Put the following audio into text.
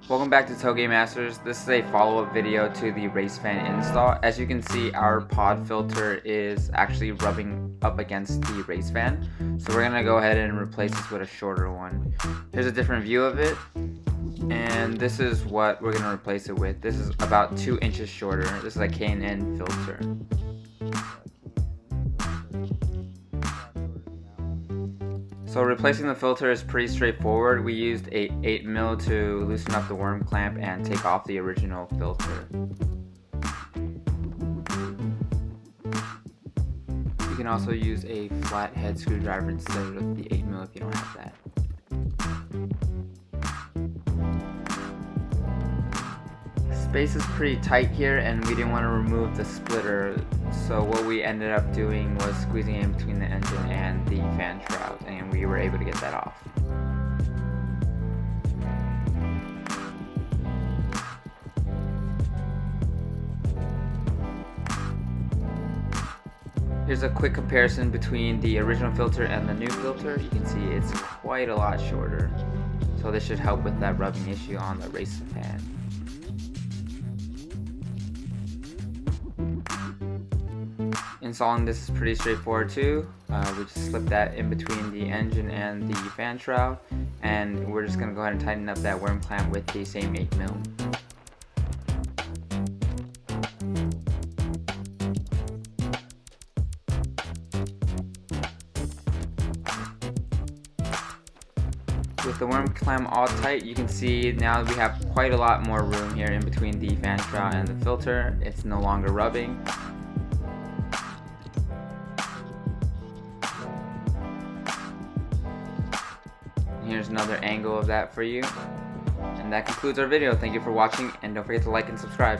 Welcome back to Toge Masters. This is a follow-up video to the race fan install. As you can see, our pod filter is actually rubbing up against the race fan. So we're gonna go ahead and replace this with a shorter one. Here's a different view of it. And this is what we're gonna replace it with. This is about 2 inches shorter. This is a K&N filter. So replacing the filter is pretty straightforward. We used a 8mm to loosen up the worm clamp and take off the original filter. You can also use a flathead screwdriver instead of the 8mm if you don't have that. Space is pretty tight here and we didn't want to remove the splitter, so what we ended up doing was squeezing it in between the engine and the fan shroud, and we were able to get that off. Here's a quick comparison between the original filter and the new filter. You can see it's quite a lot shorter, so this should help with that rubbing issue on the race fan. Installing this is pretty straightforward too. We just slip that in between the engine and the fan shroud, and we're just going to go ahead and tighten up that worm clamp with the same 8mm. With the worm clamp all tight, you can see now we have quite a lot more room here in between the fan shroud and the filter. It's no longer rubbing. Here's another angle of that for you. And that concludes our video. Thank you for watching, and don't forget to like and subscribe.